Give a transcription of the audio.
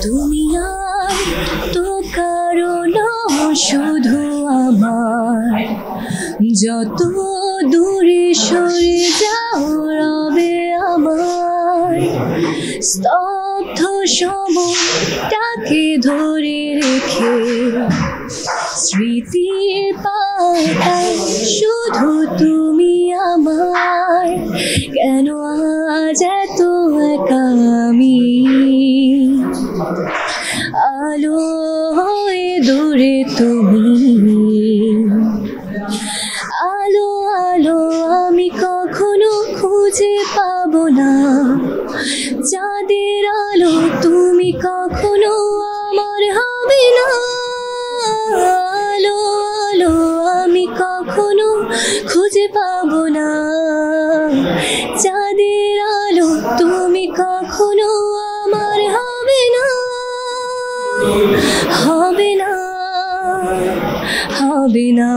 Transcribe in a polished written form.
তুমি আর তো কারো না, শুধু আমার। যত দূরে সরে যাও রবে আমার, স্তব্ধ সময়টাকে ধরে রেখে স্মৃতির পাতায় শুধু তুমি আমার। কেন আজ এত একা আমি, আলো হয়ে দূরে তুমি। আলো আলো আমি কখনো খুঁজে পাবো না, চাঁদের আলো তুমি কখনো আমার হবে না। আলো আলো আমি কখনো খুঁজে পাবো না, চাঁদের আলো তুমি কখনো আমার হবে না। হবে না, হবে না।